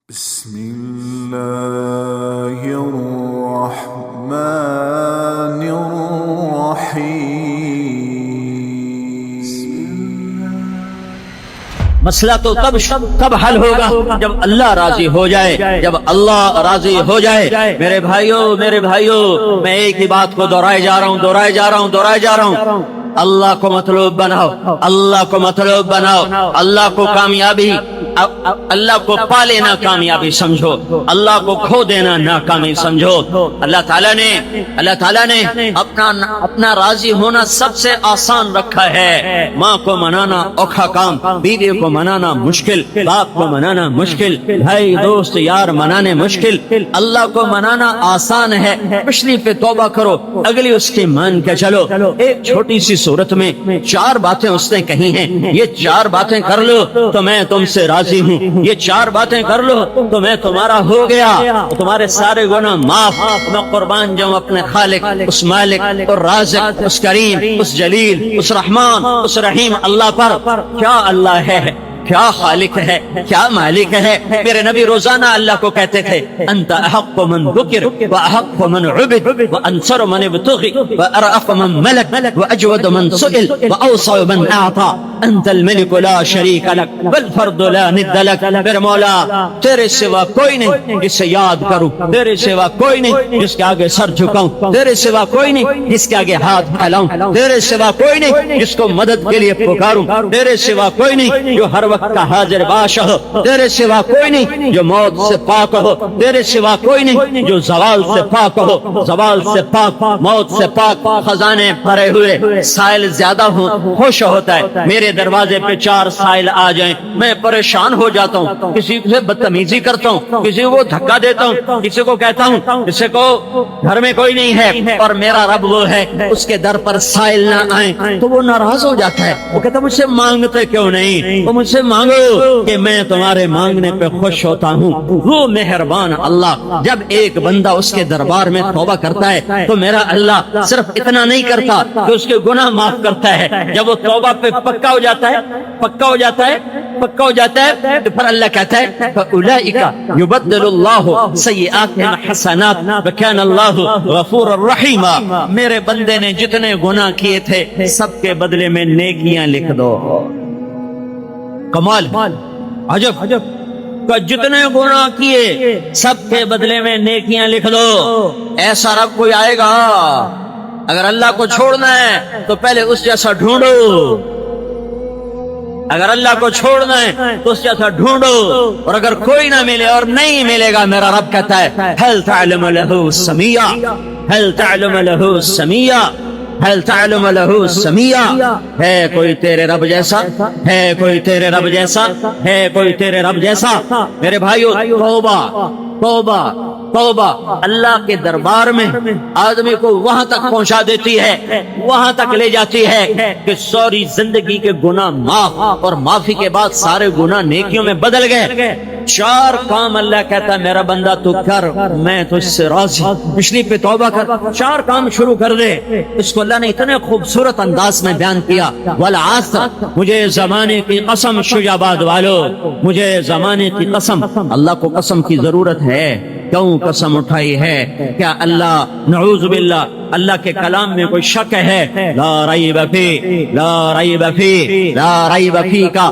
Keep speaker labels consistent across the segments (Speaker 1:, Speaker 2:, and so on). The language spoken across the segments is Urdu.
Speaker 1: بسم الله الرحمن الرحيم.
Speaker 2: مسئلہ تو تب حل ہوگا جب اللہ راضی ہو جائے، جب اللہ راضی ہو جائے. میرے بھائیوں میں ایک ہی بات کو دہرائے جا رہا ہوں. اللہ کو مطلوب بناؤ، اللہ کو مطلوب بناؤ، اللہ کو کامیابی، اللہ کو پا لینا کامیابی سمجھو، اللہ کو کھو دینا ناکامی سمجھو. اللہ تعالیٰ نے اپنا راضی ہونا سب سے آسان رکھا ہے. ماں کو منانا اوکھا کام، بیوی کو منانا مشکل، باپ کو منانا مشکل، بھائی دوست یار منانے مشکل. اللہ کو منانا آسان ہے. پچھلی پہ توبہ کرو، اگلی اس کی مان کے چلو. ایک چھوٹی سی صورت میں 4 باتیں اس نے کہی ہیں. یہ 4 باتیں کر لو تو میں تم سے راضی ہوں. یہ 4 باتیں کر لو تو میں تمہارا ہو گیا، تمہارے سارے گناہ معاف. میں قربان جاؤں اپنے خالق، اس مالک اور رازق، اس کریم، اس جلیل، اس رحمان، اس رحیم اللہ پر. کیا اللہ ہے، کیا خالق ہے، کیا مالک ہے. میرے نبی روزانہ اللہ کو کہتے تھے انت احق من ذکر واحق من عبد وانصر من ابتغی وارأف من ملک واجود من سئل واوصع من اعطى انت الملک لا شریک لک والفرد لا ند لک. میرے مولا تیرے سوا کوئی نہیں جسے یاد کروں، تیرے سوا کوئی نہیں جس کے آگے سر جھکاؤں، تیرے سوا کوئی نہیں جس کے آگے ہاتھ پھیلاؤں، تیرے سوا کوئی نہیں جس کو مدد کے لیے پکاروں، تیرے سوا کوئی نہیں جو ہر وقت کا حاضر باش ہو، تیرے سوا کوئی نہیں جو موت سے پاک ہو، تیرے سوا کوئی نہیں جو زوال سے پاک ہو، زوال سے پاک، موت سے پاک. خزانے بھرے ہوئے، سائل زیادہ خوش ہوتا ہے. میرے دروازے پہ 4 سائل آ جائیں میں پریشان ہو جاتا ہوں. کسی سے بدتمیزی کرتا ہوں، کسی کو دھکا دیتا ہوں، کسی کو کہتا ہوں کسی کو گھر میں کوئی نہیں ہے اور میرا رب وہ ہے، اس کے در پر سائل نہ آئیں تو وہ ناراض ہو جاتا ہے. وہ کہتا ہے مجھ سے مانگتے کیوں نہیں، وہ مجھ سے مانگو کہ میں تمہارے مانگنے پہ خوش ہوتا ہوں. وہ مہربان اللہ جب ایک بندہ اس کے دربار میں توبہ کرتا ہے تو میرا اللہ صرف اتنا نہیں کرتا کہ اس کے گناہ معاف کرتا ہے. جب وہ توبہ پہ پکا ہو جاتا ہے تو پھر اللہ کہتا ہے فَأُولَئِكَ يُبَدِّلُ اللَّهُ سَيِّئَاتِهِمْ حَسَنَاتٍ وَكَانَ اللَّهُ غَفُورًا رَحِيمًا. میرے بندے نے جتنے گناہ کیے تھے سب کے بدلے میں نیکیاں لکھ دو. کمال، عجب، جتنے گناہ کیے سب کے بدلے میں نیکیاں لکھ دو. ایسا رب کوئی آئے گا؟ اگر اللہ کو چھوڑنا ہے تو پہلے اس جیسا ڈھونڈو، اگر اللہ کو چھوڑنا ہے تو اس جیسا ڈھونڈو. اور اگر کوئی نہ ملے اور نہیں ملے گا، میرا رب کہتا ہے هل تعلم له سميا، هل تعلم له سميا، هل تعلم له سميا. ہے کوئی تیرے رب جیسا، ہے کوئی تیرے رب جیسا، ہے کوئی تیرے رب جیسا. میرے بھائیو توبہ اللہ کے دربار میں آدمی کو وہاں تک پہنچا دیتی ہے، وہاں تک لے جاتی ہے کہ ساری زندگی کے گناہ معاف، اور معافی کے بعد سارے گناہ نیکیوں میں بدل گئے. 4 کام اللہ کہتا ہے میرا بندہ تو کر، میں تجھ سے راضی. پچھلی پہ توبہ کر، 4 کام شروع کر دے. اس کو اللہ نے اتنے خوبصورت انداز میں بیان کیا والعصر. مجھے زمانے کی قسم شجاباد والو، مجھے زمانے کی قسم. اللہ کو قسم کی ضرورت ہے، کیوں قسم اٹھائی ہے؟ کیا اللہ نعوذ باللہ اللہ کے کلام میں کوئی شک ہے؟ لا ریب فی، لا ریب فی، لا ریب فی کا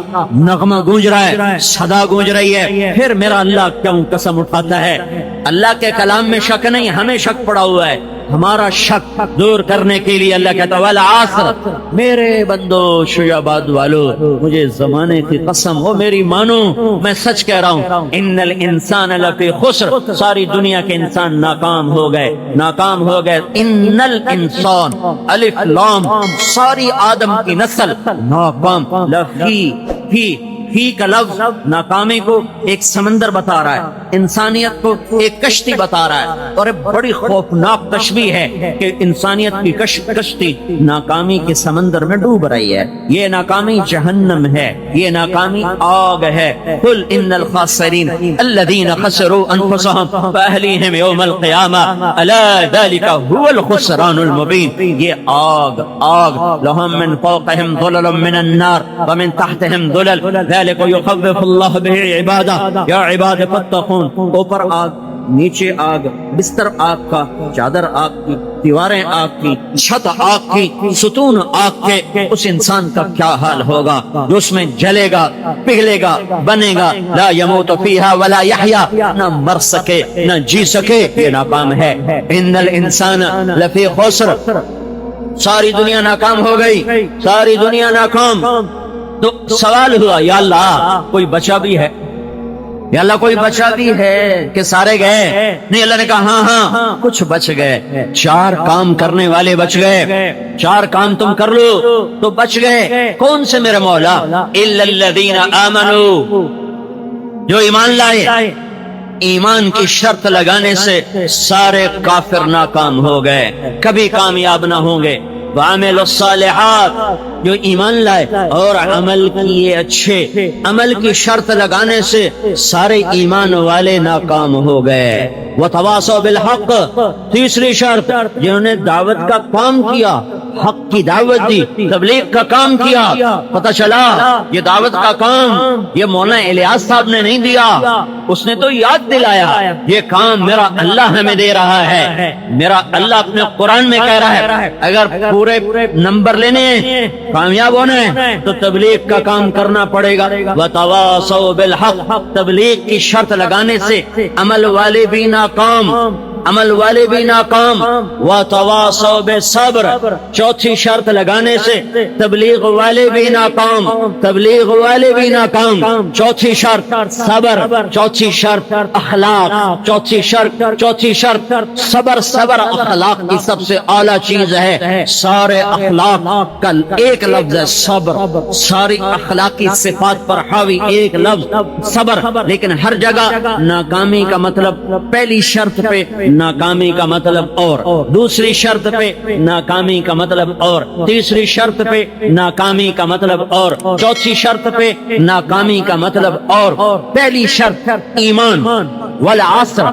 Speaker 2: نغمہ گونج رہا ہے، صدا گونج رہی ہے. پھر میرا اللہ کیوں قسم اٹھاتا ہے؟ اللہ کے کلام میں شک نہیں، ہمیں شک پڑا ہوا ہے. ہمارا شک دور کرنے کے لیے اللہ کہتا ہے والعصر. میرے بندو شجاباد والو، مجھے زمانے کی قسم، وہ میری مانو، میں سچ کہہ رہا ہوں. ان الانسان لفی خسر، ساری دنیا کے انسان ناکام ہو گئے. ان الانسان الف لام، ساری آدم کی نسل ناکام. لفی فی کا لفظ ناکامی کو ایک سمندر بتا رہا ہے، انسانیت کو ایک کشتی بتا رہا ہے. اور ایک بڑی خوفناک تشبیہ ہے کہ انسانیت کی کشتی ناکامی کے سمندر میں ڈوب رہی ہے. یہ ناکامی جہنم ہے، یہ ناکامی آگ ہے. قل ان الخاسرین الذین خسروا انفسهم واہلیہم یوم القیامہ الا ذلک هو الخسران المبین. یہ آگ لهم من فوقهم ظلل من النار ومن تحتهم ظلل ذلك يخوف الله به عباده یا عباد فاتقون. اوپر آگ، نیچے آگ، بستر آگ کا، چادر آگ کی، دیواریں آگ کی، چھت آگ کی، ستون آگ کے، اس انسان کا کیا حال ہوگا جو اس میں جلے گا، پگھلے گا، بنے گا. لا يموت فيها ولا يحيا، نہ مر سکے نہ جی سکے، یہ ناکام ہے. ان الانسان لفی خسر، ساری دنیا ناکام ہو گئی، ساری دنیا ناکام. تو سوال ہوا یا اللہ کوئی بچا بھی ہے؟ یا اللہ کوئی بچا بھی ہے کہ سارے گئے؟ نہیں، اللہ نے کہا ہاں کچھ بچ گئے. 4 کام کرنے والے بچ گئے. 4 کام تم کر لو تو بچ گئے. کون سے میرے مولا؟ الا الذین آمنوا، جو ایمان لائے. ایمان کی شرط لگانے سے سارے کافر ناکام ہو گئے، کبھی کامیاب نہ ہوں گے. وعملوا الصالحات، جو ایمان لائے اور عمل کیے اچھے. عمل کی شرط لگانے سے سارے ایمان والے ناکام ہو گئے. وتواصوا بالحق، تیسری شرط جنہوں نے دعوت کا کام کیا، حق کی دعوت دی، تبلیغ کا کام کیا. پتہ چلا یہ دعوت کا کام یہ مولانا الیاس صاحب نے نہیں دیا، اس نے تو یاد دلایا. یہ کام میرا اللہ ہمیں دے رہا ہے، میرا اللہ اپنے قرآن میں کہہ رہا ہے اگر پورے نمبر لینے کامیاب ہونے تو تبلیغ کا کام کرنا پڑے گا. وتواصوا بالحق، تبلیغ کی شرط لگانے سے عمل والے بھی ناکام، عمل والے بھی ناکام. وتواصوا بالصبر، چوتھی شرط لگانے سے تبلیغ والے بھی ناکام، تبلیغ والے بھی ناکام. چوتھی شرط صبر، چوتھی شرط اخلاق، چوتھی شرط صبر. صبر اخلاق کی سب سے اعلیٰ چیز ہے. سارے اخلاق کا ایک لفظ ہے صبر، ساری اخلاقی صفات پر حاوی ایک لفظ صبر. لیکن ہر جگہ ناکامی کا مطلب پہلی شرط پہ ناکامی کا مطلب اور، دوسری شرط پہ ناکامی کا مطلب اور، تیسری شرط پہ ناکامی کا مطلب اور، چوتھی شرط پہ ناکامی کا مطلب اور. پہلی شرط ایمان. والعصر،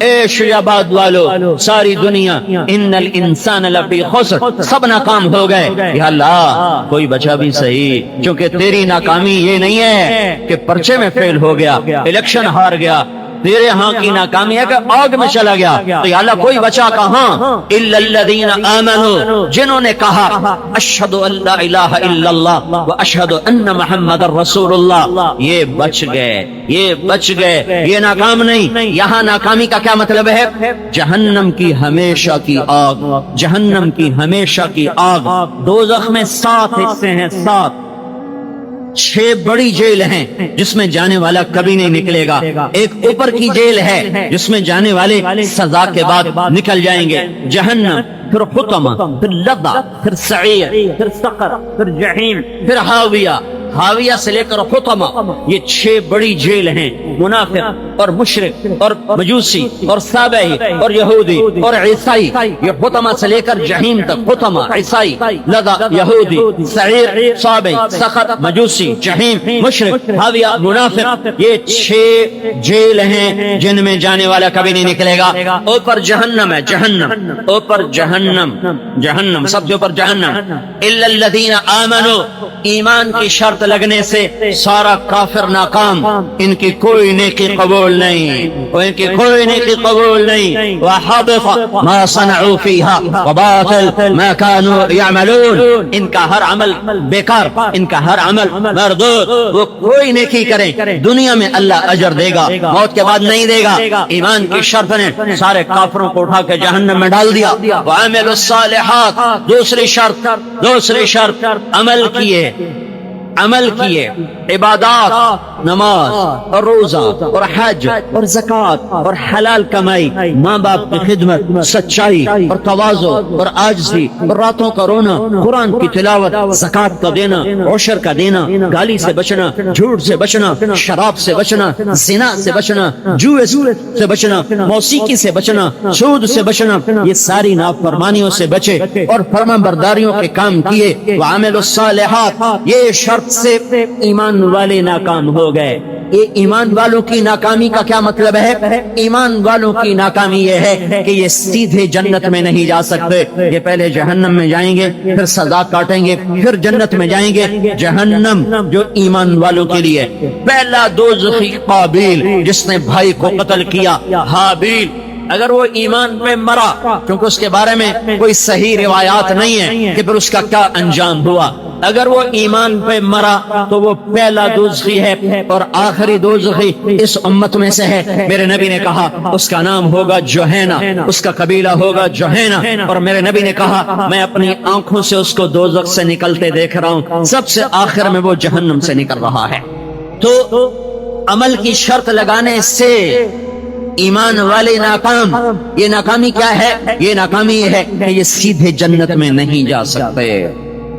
Speaker 2: اے شیعباد والو، ساری دنیا ان الانسان لفی خسر، سب ناکام ہو گئے. یا اللہ کوئی بچا بھی صحیح، کیونکہ تیری ناکامی یہ نہیں ہے کہ پرچے میں فیل ہو گیا، الیکشن ہار گیا. تیرے ہاں کی ناکامی ہے کہ آگ میں چلا گیا. تو یا اللہ کوئی بچا کہاں؟ الا الذین آمنوا، جنہوں نے کہا اشہد ان لا الہ الا اللہ واشہد ان محمد رسول اللہ، یہ بچ گئے، یہ بچ گئے، یہ ناکام نہیں. یہاں ناکامی کا کیا مطلب ہے؟ جہنم کی ہمیشہ کی آگ، جہنم کی ہمیشہ کی آگ. دوزخ میں 7 حصے ہیں، 7. 6 بڑی جیل ہیں جس میں جانے والا کبھی نہیں نکلے گا. ایک اوپر کی جیل ہے جس میں جانے والے سزا کے بعد نکل جائیں گے. جہنم، پھر حطمہ، پھر لظہ، پھر سعیر، پھر سقر، پھر جہیم، پھر حاویہ. حاویہ سے لے کر حطمہ، یہ 6 بڑی جیل ہیں. منافق اور مشرک اور مجوسی اور سابعی اور یہودی اور عیسائی، یہ حطمہ سے لے کر جہیم تک. حطمہ عیسائی، لظہ یہودی، سعیر سابعی، سقر مجوسی، جہیم مشرک، حاویہ منافق. یہ 6 جیل ہیں جن میں جانے والا کبھی نہیں نکلے گا. اوپر جہنم ہے، جہنم، اوپر جہنم، جہنم سب سے اوپر جہنم. الا الذین آمنوا، ایمان کی شرط لگنے سے سارا کافر ناکام، ان کی کوئی نیکی قبول نہیں، ان کی کوئی نیکی قبول نہیں. وحبط ما صنعوا فيها وباطل ما كانوا يعملون، ان کا ہر عمل بیکار، ان کا ہر عمل مردود. وہ کوئی نیکی کریں دنیا میں اللہ اجر دے گا، موت کے بعد نہیں دے گا. ایمان کی شرط نے سارے کافروں کو اٹھا کے جہنم میں ڈال دیا. وعملوا الصالحات، دوسری شرط عمل کیے، عمل کیے، عبادات، نماز اور روزہ اور حج اور زکوٰۃ اور حلال کمائی، ماں باپ کی خدمت، سچائی اور تواضع اور عاجزی اور راتوں کا رونا، قرآن کی تلاوت، زکوٰۃ کا دینا، عشر کا دینا، گالی سے بچنا، جھوٹ سے بچنا، شراب سے بچنا، زنا سے بچنا، جوئے سے بچنا، موسیقی سے بچنا، سود سے بچنا. یہ ساری نافرمانیوں سے بچے اور فرما برداریوں کے کام کیے. وعملوا الصالحات، یہ شرط سے ایمان والے ناکام ہو گئے. یہ ایمان والوں کی ناکامی کا کیا مطلب ہے؟ ایمان والوں کی ناکامی یہ ہے کہ یہ سیدھے جنت میں نہیں جا سکتے، یہ پہلے جہنم میں جائیں گے، پھر سزا کاٹیں گے، پھر جنت میں جائیں گے۔ جہنم جو ایمان والوں کے لیے، پہلا دوزخی قابیل جس نے بھائی کو قتل کیا، حابیل، اگر وہ ایمان پہ مرا، کیونکہ اس کے بارے میں کوئی صحیح روایات نہیں ہے کہ پھر اس کا کیا انجام ہوا، اگر وہ ایمان پہ مرا تو وہ پہلا دوزخی ہے اور آخری دوزخی اس امت میں سے ہے۔ میرے نبی نے کہا اس کا نام ہوگا جوہینا، اس کا قبیلہ ہوگا جوہینا، اور میرے نبی نے کہا میں اپنی آنکھوں سے اس کو دوزخ سے نکلتے دیکھ رہا ہوں، سب سے آخر میں وہ جہنم سے نکل رہا ہے۔ تو عمل کی شرط لگانے سے ایمان والے ناکام، یہ ناکامی کیا ہے؟ یہ ناکامی یہ ہے کہ یہ سیدھے جنت میں نہیں جا سکتے۔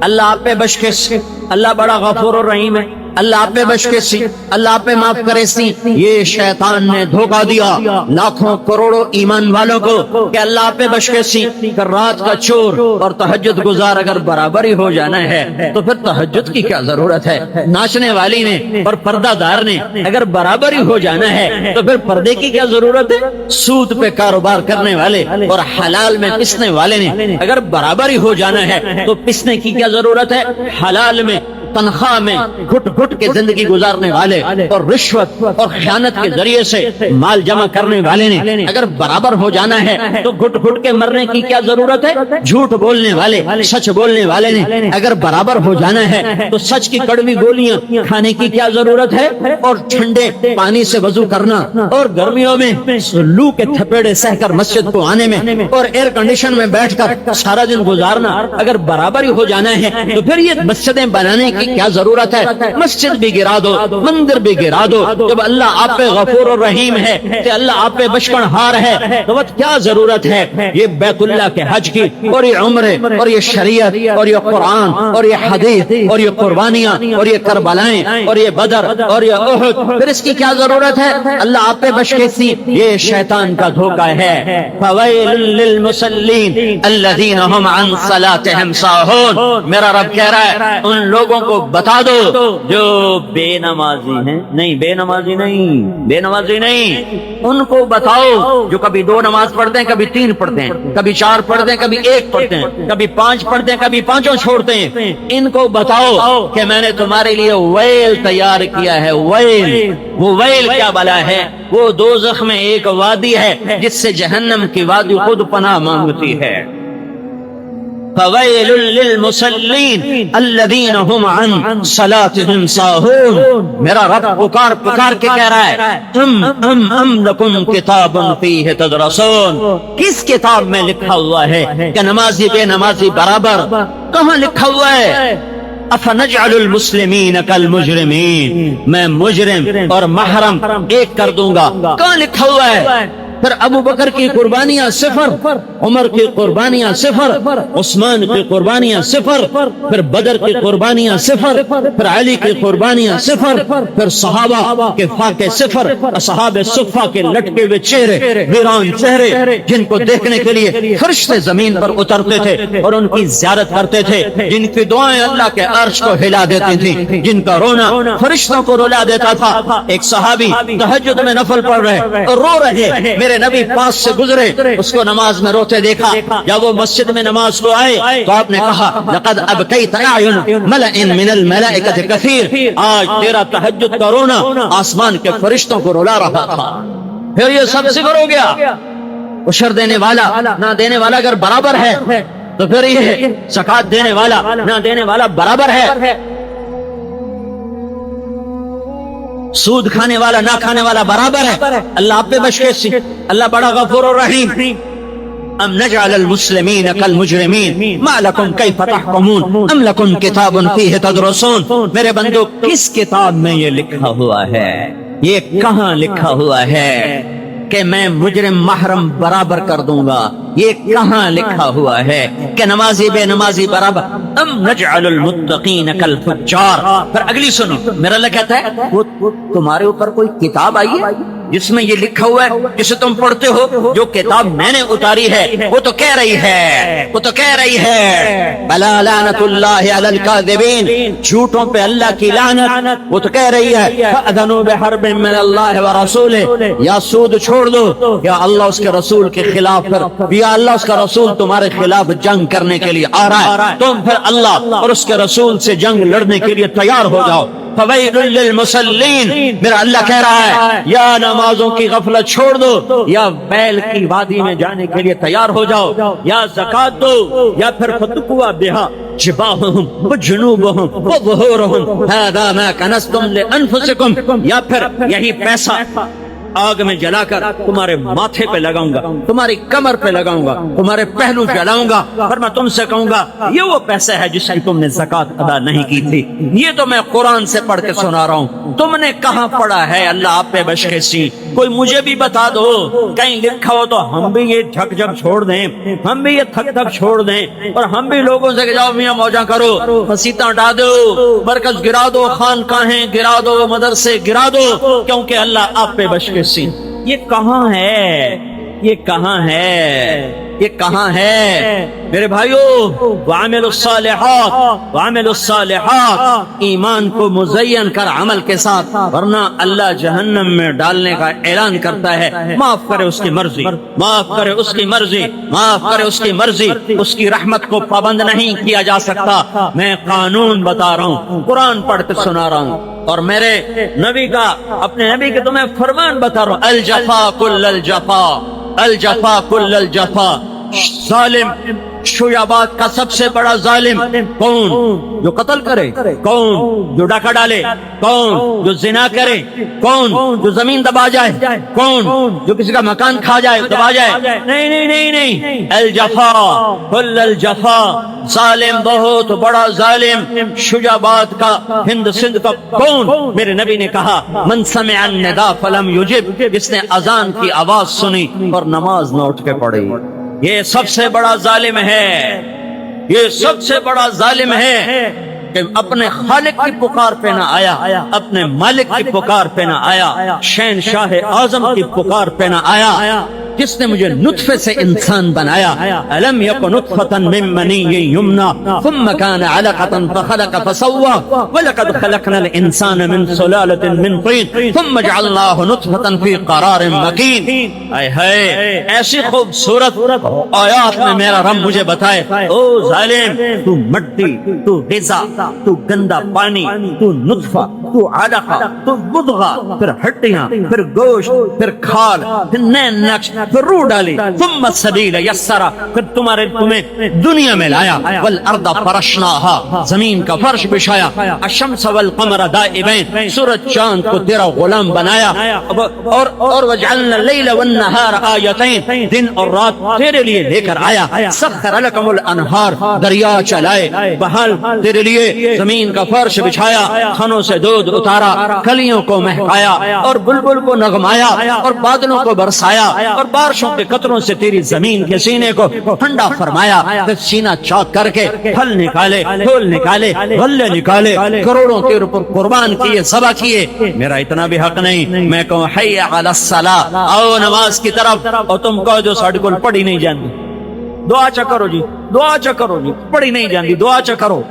Speaker 2: اللہ آپ پہ بخشے، اللہ بڑا غفور الرحیم ہے، اللہ آپ پہ بخشے سی، اللہ آپ پہ معاف کرے سی۔ یہ شیطان نے دھوکہ دیا لاکھوں کروڑوں ایمان والوں کو کہ اللہ آپ پہ بخشے سی، کہ رات کا چور اور تہجد گزار اگر برابر ہی ہو جانا ہے تو پھر تہجد کی کیا ضرورت ہے؟ ناچنے والی نے اور پردہ دار نے اگر برابر ہی ہو جانا ہے تو پھر پردے کی کیا ضرورت ہے؟ سود پہ کاروبار کرنے والے اور حلال میں پسنے والے نے اگر برابر ہی ہو جانا ہے تو پسنے کی کیا ضرورت ہے؟ حلال میں تنخواہ میں گھٹ گھٹ کے زندگی گزارنے والے اور رشوت اور خیانت کے ذریعے سے مال جمع کرنے والے نے اگر برابر ہو جانا ہے تو گھٹ گھٹ کے مرنے کی کیا ضرورت ہے؟ جھوٹ بولنے والے، سچ بولنے والے نے اگر برابر ہو جانا ہے تو سچ کی کڑوی گولیاں کھانے کی کیا ضرورت ہے؟ اور ٹھنڈے پانی سے وضو کرنا اور گرمیوں میں لو کے تھپیڑے سہ کر مسجد کو آنے میں اور ایئر کنڈیشن میں بیٹھ کر سارا دن گزارنا اگر برابر ہی ہو جانا ہے تو پھر یہ مسجدیں بنانے کی کیا ضرورت ہے؟ مسجد بھی گرا دو، مندر بھی گرا دو، جب اللہ آپ پہ غفور الرحیم ہے کہ اللہ آپ پہ بخشن ہار ہے تو کیا ضرورت ہے یہ بیت اللہ کے حج کی اور یہ عمرے اور یہ شریعت اور یہ قرآن اور یہ حدیث اور یہ قربانیاں اور یہ کربلائیں اور یہ بدر اور یہ احد، پھر اس کی کیا ضرورت ہے؟ اللہ آپ پہ بخشے سی۔ یہ شیطان کا دھوکہ ہے۔ فویل للمصلین الذین هم عن صلاتهم ساہون، میرا رب کہہ رہا ہے ان لوگوں کو بتا دو جو بے نمازی ہیں، نہیں بے نمازی نہیں، بے نمازی نہیں، ان کو بتاؤ جو کبھی 2 نماز پڑھتے ہیں، کبھی 3 پڑھتے ہیں، کبھی 4 پڑھتے ہیں، کبھی 1 پڑھتے ہیں، کبھی 5 پڑھتے ہیں، کبھی 5 چھوڑتے ہیں، ان کو بتاؤ کہ میں نے تمہارے لیے ویل تیار کیا ہے۔ ویل، وہ ویل کیا بلا ہے؟ وہ دوزخ میں ایک وادی ہے جس سے جہنم کی وادی خود پناہ مانگتی ہے۔ فویل للمصلین الذین هم عن صلاتهم ساہون، میرا رب پکار پکار کے کہہ رہا ہے ام لکم کتاب فیہ تدرسون، کس کتاب میں لکھا ہوا ہے کہ نمازی بے نمازی برابر؟ کہاں لکھا ہوا ہے؟ افنجعل المسلمین کالمجرمین، میں مجرم اور محرم ایک کر دوں گا، کہاں لکھا ہوا ہے؟ پھر ابو بکر کی قربانیاں صفر، عمر کی قربانیاں صفر، عثمان کی قربانیاں صفر، پھر بدر کی قربانیاں صفر، پھر علی کی قربانیاں صفر، پھر صحابہ کے فاقے صفر، اصحاب صفہ کے لٹکے ہوئے چہرے، ویران چہرے جن کو دیکھنے کے لیے فرشتے زمین پر اترتے تھے اور ان کی زیارت کرتے تھے، جن کی دعائیں اللہ کے عرش کو ہلا دیتی تھیں، جن کا رونا فرشتوں کو رلا دیتا تھا۔ ایک صحابی تہجد میں نفل پڑھ رہے اور رو رہے، میرے نبی پاس سے گزرے، اس کو نماز میں روتے دیکھا، جب وہ مسجد میں نماز کو آئے تو آپ نے کہا لقد ابکیت اعین ملأ من الملائکۃ کثیر، آج تیرا تہجد کا رونا آسمان کے فرشتوں کو رلا رہا تھا۔ پھر یہ سب صفر ہو گیا۔ عشر دینے والا نہ دینے والا اگر برابر ہے تو پھر یہ زکات دینے والا نہ دینے والا برابر ہے، سود کھانے والا نہ کھانے والا برابر ہے۔ اللہ آپ پہ بخشے سی، اللہ بڑا غفور الرحیم۔ ام نجعل المسلمین کالمجرمین ما لکم کیف تحکمون ام لکم کتاب فیہ تدرسون، میرے بندو کس کتاب میں یہ لکھا ہوا ہے؟ یہ کہاں لکھا ہوا ہے کہ میں مجرم محرم برابر کر دوں گا؟ یہ کہاں لکھا ہوا ہے کہ نمازی بے نمازی برابر؟ ام نجعل المتقین کالفجار۔ پھر اگلی سنو، میرا اللہ کہتا ہے وہ تمہارے اوپر کوئی کتاب آئی ہے جس میں یہ لکھا ہوا ہے جسے تم پڑھتے ہو، جو کتاب میں نے اتاری ہے وہ تو کہہ رہی ہے بلا لعنت اللہ علی الکاذبین، جھوٹوں پہ اللہ کی لعنت، وہ تو کہہ رہی ہے فأذنوا بحرب من اللہ ورسولہ، یا سود چھوڑ دو، یا اللہ اس کے رسول کے خلاف یا اللہ اس کا رسول تمہارے خلاف جنگ کرنے کے لیے آ رہا ہے، تم پھر اللہ اور اس کے رسول سے جنگ لڑنے کے لیے تیار ہو جاؤ۔ فویل للمصلین، میرا اللہ کہہ رہا ہے یا نمازوں کی غفلت چھوڑ دو، یا بیل کی وادی میں جانے کے لیے تیار ہو جاؤ، یا زکات دو، یا پھر فتقوا بہا جباہہم وجنوبہم وظہورہم ھذا ما کنزتم لانفسکم، یا پھر یہی پیسہ آگ میں جلا کر تمہارے ماتھے پہ لگاؤں گا، تمہاری کمر پہ لگاؤں گا، تمہارے پہلو جلاؤں گا، اور میں تم سے کہوں گا یہ وہ پیسہ ہے جس کی تم نے زکات ادا نہیں کی تھی۔ یہ تو میں قرآن سے پڑھ کے سنا رہا ہوں، تم نے کہاں پڑھا ہے؟ اللہ آپ پہ بشکیسی، کوئی مجھے بھی بتا دو، کہیں لکھا ہو تو ہم بھی یہ جھک جھک چھوڑ دیں، ہم بھی یہ تھک تھک چھوڑ دیں، اور ہم بھی لوگوں سے کہ جاؤ میاں موجاں کرو، مسیتاں ہٹا دو، مرکز گرا دو، خانقاہیں گرا دو، مدرسے گرا دو، کیونکہ اللہ آپ پہ بشکیسی۔ یہ کہاں ہے؟ یہ کہاں ہے؟ یہ کہاں ہے میرے بھائیو؟ وعملوا الصالحات، وعملوا الصالحات، ایمان کو مزین کر عمل کے ساتھ، ورنہ اللہ جہنم میں ڈالنے کا اعلان کرتا ہے۔ معاف کرے اس کی مرضی، معاف کرے اس کی مرضی، معاف کرے اس کی مرضی، اس کی رحمت کو پابند نہیں کیا جا سکتا۔ میں قانون بتا رہا ہوں، قرآن پڑھ کے سنا رہا ہوں، اور میرے نبی کا، اپنے نبی کے تمہیں فرمان بتا رہا ہوں، الجفا کل الجفا، الجفا کل الجفا، ظالم شیعباد کا سب سے بڑا ظالم کون؟ جو قتل کرے، کون؟ جو ڈاکہ ڈالے، کون؟ جو زنا کرے، کون؟ جو زمین دبا جائے، کون؟ جو کسی کا مکان کھا جائے، دبا جائے، نہیں نہیں نہیں نہیں، الجفا کل الجفا، ظالم بہت بڑا ظالم شیعباد کا، ہند سندھ کا کون؟ میرے نبی نے کہا من سمع النداء فلم یجب، جس نے اذان کی آواز سنی اور نماز نہ اٹھ کے پڑھی، یہ سب سے بڑا ظالم ہے، یہ سب سے بڑا ظالم ہے کہ اپنے خالق کی پکار پہ نہ آیا، اپنے مالک کی پکار پہ نہ آیا، شہنشاہ اعظم کی پکار پہ نہ آیا، جس نے مجھے نطفے سے انسان بنایا۔ الم یک نطفة من منی یمنا ثم كان علقة فخلق فسوى ولقد خلقنا الانسان من سلالة من طين ثم جعلناه نطفة في قرار مكين۔ اے ہے ایسی خوبصورت آیات میں میرا رب مجھے بتائے، او ظالم، تو مٹی، تو غذا، تو گندا پانی، تو نطفہ، تو علقہ، تو مضغہ، پھر ہڈیاں، پھر گوشت، پھر کھال، پھر نین نقش، پھر روح ڈالی، ثم السبیل یسرا، پھر تمہیں دنیا میں لایا، والارض فرشناها، زمین کا فرش بچھایا، الشمس والقمر دائبین، سورج چاند کو تیرا غلام بنایا، اور وجعلنا اللیل والنہار آیتین، دن اور رات تیرے لیے لے کر آیا، سخر لکم الانہار، دریا چلائے، بحال تیرے لیے زمین کا فرش بچھایا، کھنوں سے دودھ اتارا، کلیوں کو مہکایا، اور بلبل کو نغمایا، اور بادلوں کو برسایا، اور بارشوں کے قطروں سے تیری زمین کے سینے کو ٹھنڈا فرمایا، پھر سینہ چاک کر کے پھل نکالے، پھول نکالے، غلے نکالے، کروڑوں تیرے پر قربان کیے، ذبح کیے۔ میرا اتنا بھی حق نہیں میں کہوں حی علی الصلاۃ، آؤ نماز کی طرف، اور تم کہو جو ساڑھ کل پڑھی نہیں جاندی، دعا چا کرو جی، دعا چا کرو جی، پڑھی نہیں جاندی، دعا چا کرو۔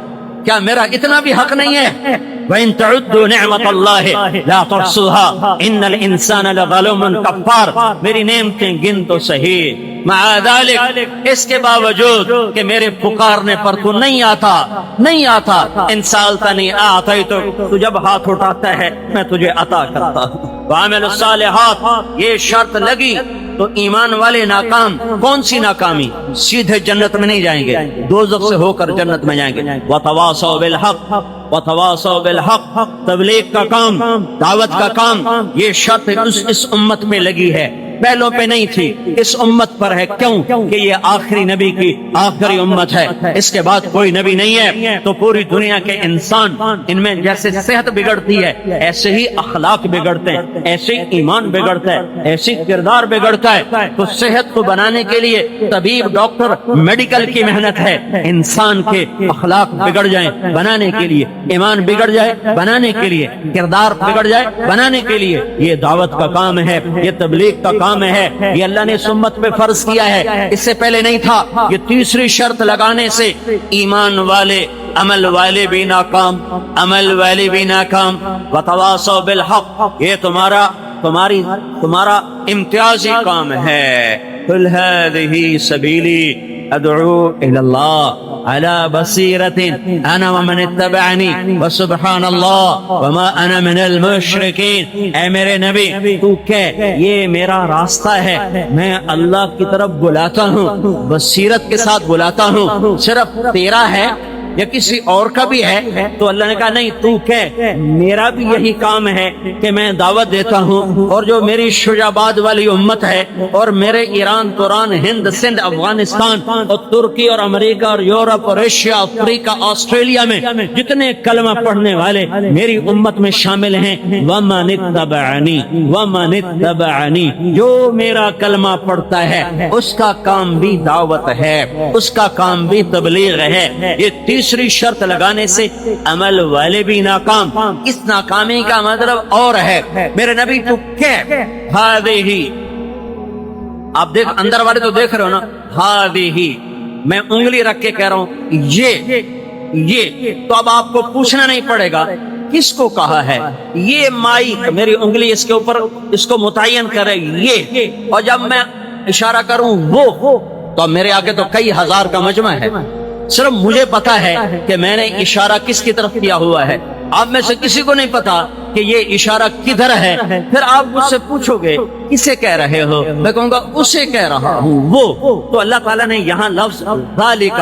Speaker 2: کیا میرا اتنا بھی حق نہیں ہے؟ وَإِن تَعُدُّوا نِعْمَةَ اللَّهِ لَا تُحْصُوهَا إِنَّ الْإِنسَانَ لَظَلُومٌ كَفَّارٌ، میری نعمتیں گن تو صحیح، مع ذلك، اس کے باوجود کہ میرے پکارنے پر تو نہیں آتا، نہیں آتا، ان سالتنی اعطیتک، تو جب ہاتھ اٹھاتا ہے میں تجھے عطا کرتا ہوں۔ وَعَمِلُوا الصَّالِحَاتِ، یہ شرط لگی تو ایمان والے ناکام، کون سی ناکامی؟ سیدھے جنت میں نہیں جائیں گے، دوزخ سے ہو کر جنت میں جائیں گے۔ وَتَوَاصَوْا بِالْحَقِّ، وَتَوَاصَوْا بِالْحَقِّ، تبلیغ کا کام، دعوت کا کام، یہ شرط اس امت میں لگی ہے، پہلوں پہ نہیں تھی، اس امت پر ہے۔ کیوں کہ یہ آخری نبی کی آخری امت ہے، اس کے بعد کوئی نبی نہیں ہے۔ تو پوری دنیا کے انسان، ان میں جیسے صحت بگڑتی ہے ایسے ہی اخلاق بگڑتے ہیں، ایسے ہی ایمان بگڑتا ہے، ایسے ہی کردار بگڑتا ہے۔ تو صحت کو بنانے کے لیے طبیب، ڈاکٹر، میڈیکل کی محنت ہے، انسان کے اخلاق بگڑ جائیں بنانے کے لیے، ایمان بگڑ جائے بنانے کے لیے، کردار بگڑ جائے بنانے کے لیے، یہ دعوت کا کام ہے، یہ تبلیغ کا کام ہے، یہ اللہ نے اس امت پہ فرض کیا ہے، اس سے پہلے نہیں تھا۔ یہ تیسری شرط لگانے سے ایمان والے، عمل والے بھی ناکام، عمل والے بھی ناکام۔ وتواصوا بالحق، یہ تمہارا امتیازی کام ہے۔ قل هذه سبیلی ادعو الى اللہ على بصیرة انا ومن اتبعنی وسبحان اللہ وما انا من المشرکین۔ اے میرے نبی تو کہہ یہ میرا راستہ ہے، میں اللہ کی طرف بلاتا ہوں، بصیرت کے ساتھ بلاتا ہوں۔ صرف تیرا ہے یا کسی اور کا بھی ہے؟ تو اللہ نے کہا نہیں، تو کہہ میرا بھی یہی کام ہے کہ میں دعوت دیتا ہوں، اور جو میری شجاعت والی امت ہے، اور میرے ایران، توران، ہند، سندھ، افغانستان اور ترکی اور امریکہ اور یورپ اور ایشیا، افریقہ، آسٹریلیا میں جتنے کلمہ پڑھنے والے میری امت میں شامل ہیں، وَمَنِ اتَّبَعَنِي وَمَنِ اتَّبَعَنِي، جو میرا کلمہ پڑھتا ہے اس کا کام بھی دعوت ہے، اس کا کام بھی تبلیغ ہے۔ یہ تیسری شرط لگانے سے عمل والے بھی ناکام۔ اس ناکامی کا مطلب اور ہے، میرے نبی تو کہہ ہذہ، آپ دیکھ اندر والے تو دیکھ رہے ہو نا، ہذہ میں انگلی رکھ کے کہہ رہا ہوں یہ تو اب آپ کو پوچھنا نہیں پڑے گا کس کو کہا ہے۔ یہ مائک میری انگلی اس کے اوپر اس کو متعین کرے یہ، اور جب میں اشارہ کروں وہ، تو میرے آگے تو کئی ہزار کا مجمع ہے، صرف مجھے پتا ہے کہ میں نے اشارہ کس کی طرف کیا ہوا ہے، آپ میں سے کسی کو نہیں پتا کہ یہ اشارہ کدھر ہے۔ پھر آپ مجھ سے پوچھو گے کسے کہہ رہے ہو، میں کہوں گا اسے کہہ رہا ہوں وہ۔ تو اللہ تعالیٰ نے یہاں لفظ ذالک،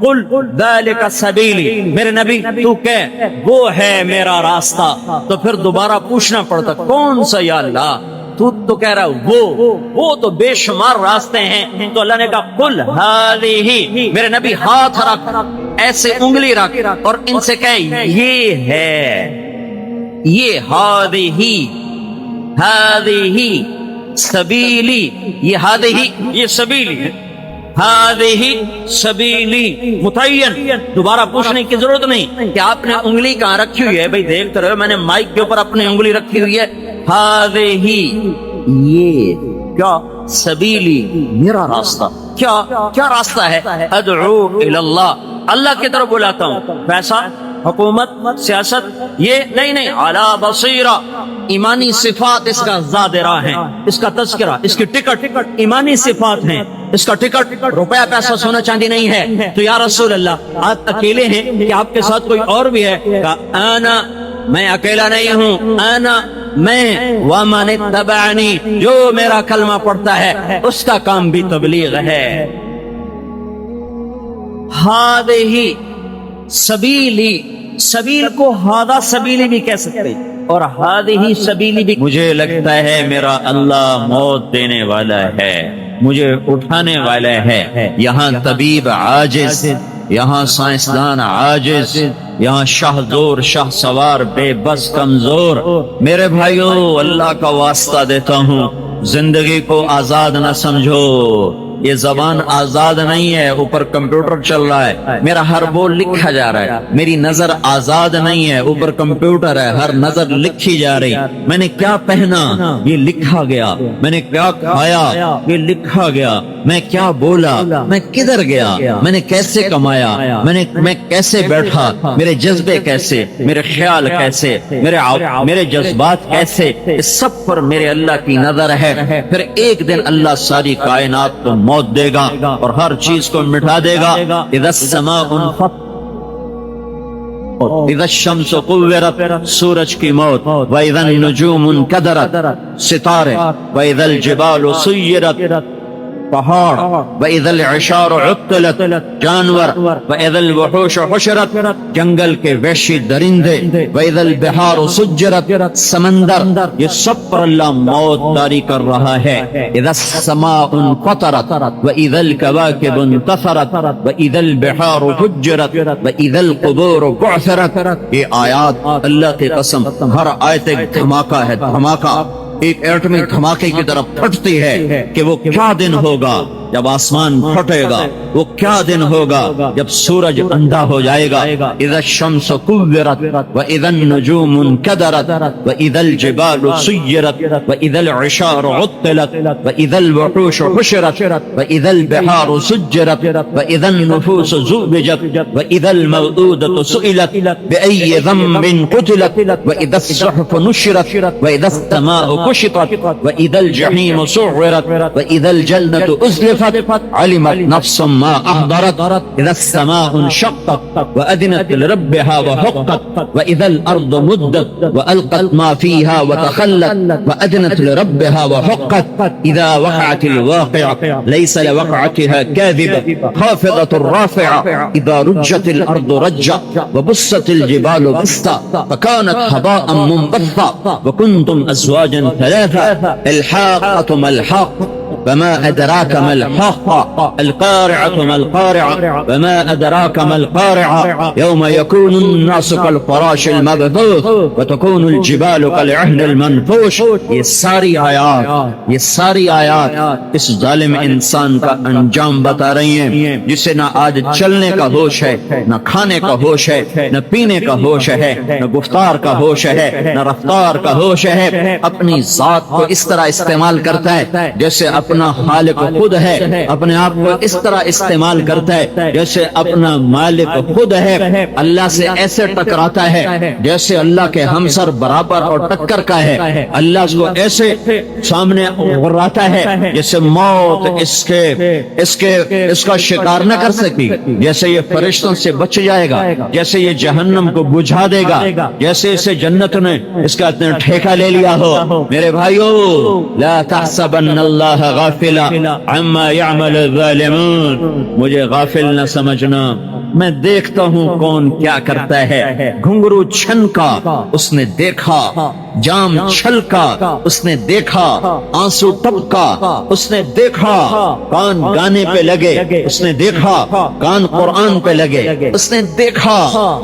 Speaker 2: قل ذالک سبیلی، میرے نبی تو کہہ وہ ہے میرا راستہ۔ تو پھر دوبارہ پوچھنا پڑتا کون سا یا اللہ، تو کہہ رہا وہ تو بے شمار راستے ہیں۔ تو اللہ نے کہا قل ہذہ، میرے نبی ہاتھ رکھ، ایسے انگلی رکھ اور ان سے کہے یہ ہے، یہ ہذہ سبیلی، یہ ہذہ یہ سبیلی ہے، ہذہ سبیلی متعین، دوبارہ پوچھنے کی ضرورت نہیں کہ آپ نے انگلی کہاں رکھی ہوئی ہے۔ بھائی دیکھتے رہو میں نے مائک کے اوپر اپنی انگلی رکھی ہوئی ہے، ہذہ یہ کیا، سبیلی میرا راستہ، کیا راستہ ہے، ادعو الی اللہ، اللہ کی طرف بلاتا ہوں۔ پیسہ، حکومت، سیاست یہ نہیں، علی بصیرہ، ایمانی صفات اس کا زادرہ ہیں، اس کا تذکرہ، اس کی ٹکٹ ایمانی صفات ہیں، اس کا ٹکٹ روپیہ پیسہ سونا چاندی نہیں ہے۔ تو یا رسول اللہ آپ اکیلے ہیں کہ آپ کے ساتھ کوئی اور بھی ہے؟ کہا انا، میں اکیلا نہیں ہوں، انا میں، ومن اتبعنی، جو میرا کلمہ پڑھتا ہے اس کا کام بھی تبلیغ ہے۔ ہذہ سبیلی، سبیل کو ہذا سبیلی بھی کہہ سکتے اور ہذہ سبیلی بھی۔ مجھے لگتا ہے میرا اللہ موت دینے والا ہے، مجھے اٹھانے والا ہے۔ یہاں طبیب عاجز، یہاں سائنسدان عاجز، یہاں شاہ زور، شاہ سوار، بے بس، کمزور۔ میرے بھائیو اللہ کا واسطہ دیتا ہوں، زندگی کو آزاد نہ سمجھو، یہ زبان آزاد نہیں ہے، اوپر کمپیوٹر چل رہا ہے، میرا ہر بول لکھا جا رہا ہے، میری نظر آزاد نہیں ہے، اوپر کمپیوٹر ہے، ہر نظر لکھی جا رہی۔ میں نے کیا پہنا یہ لکھا گیا، میں نے کیا کھایا یہ لکھا گیا، میں کیا بولا، میں کدھر گیا، میں نے کیسے کمایا، میں کیسے بیٹھا، میرے جذبے کیسے، میرے خیال کیسے، میرے جذبات کیسے، اس سب پر میرے اللہ کی نظر ہے۔ پھر ایک دن اللہ ساری کائنات کو موت دے گا اور ہر چیز کو مٹا دے گا۔ اذا السماء انفطرت، اذا الشمس كورت، سورج کی موت، واذا النجوم انكدرت، ستارے، واذا الجبال سيرت، پہاڑ، وَإِذَا الْعِشَارُ عُطِّلَتْ جانور، وَإِذَا الْوُحُوشُ حُشِرَتْ جنگل کے وحشی درندے، وَإِذَا الْبِحَارُ سُجِّرَتْ سمندر، یہ سب پر اللہ موت طاری کر رہا ہے۔ اِذَا السَّمَاءُ انفطرت وَإِذَا الْكَوَاكِبُ انتثرت وَإِذَا الْبِحَارُ فُجِّرَتْ وَإِذَا الْقُبُورُ بُعْثِرَتْ۔ یہ آیات اللہ کی قسم، ہر آیت ایک دھماکہ ہے، دھماکہ، ایک ایٹمی دھماکے کی طرف پھٹتی ہے کہ وہ کیا دن ہوگا جب آسمان پھٹے گا، وہ کیا دن ہوگا جب سورج اندھا ہو جائے گا۔ اذا الشمس كورت واذا النجوم انكدرت واذا الجبال سيرت واذا العشار عطلت واذا الوحوش حشرت واذا البحار سجرت واذا النفوس زوجت واذا الموءودة سئلت بأي ذنب قتلت واذا الصحف نشرت واذا السماء كشطت واذا الجحيم سعرت واذا الجنة أزلفت علمت نفس ما أحضرت إذا السماء انشقت وأذنت لربها وحقت وإذا الأرض مدت وألقت ما فيها وتخلت وأذنت لربها وحقت إذا وقعت الواقعة ليس لوقعتها كاذبة خافضة رافعة إذا رجت الأرض رجا وبست الجبال بسطا فكانت هباء منبثا وكنتم أزواجا ثلاثة الحاقة ما الحاقة وما أدراك ما الحاقة القارعة ما القارعة وما أدراك ما القارعة يوم يكون الناس كالفراش المبثوث وتكون الجبال كالعهن المنفوش۔ یہ ساری آیات اس ظالم انسان کا انجام بتا رہی ہیں، جسے نہ آج چلنے کا ہوش ہے، نہ کھانے کا ہوش ہے، نہ پینے کا ہوش ہے، نہ گفتار کا ہوش ہے، نہ رفتار کا ہوش ہے، اپنی ذات کو اس طرح استعمال کرتا ہے جیسے اپنا خالق خود ہے، اپنے آپ کو اس طرح استعمال کرتا ہے جیسے اپنا مالک خود ہے، اللہ سے ایسے ٹکراتا ہے جیسے اللہ کے ہمسر برابر اور ٹکر کا ہے، اللہ کو ایسے سامنے غراتا ہے جیسے موت اس کا شکار نہ کر سکی، جیسے یہ فرشتوں سے بچ جائے گا، جیسے یہ جہنم کو بجھا دے گا، جیسے اسے جنت نے اس کا ٹھیکہ لے لیا ہو۔ میرے بھائیو، لا تحسبن اللہ غافلا عما يعمل الظالمون، مجھے غافل نہ سمجھنا، میں دیکھتا ہوں کون کیا کرتا ہے۔ گھنگرو چھنکا اس نے دیکھا، جام چھلکا اس نے دیکھا، آنسو ٹپکا اس نے دیکھا، کان گانے پہ لگے اس نے دیکھا، کان قرآن پہ لگے اس نے دیکھا،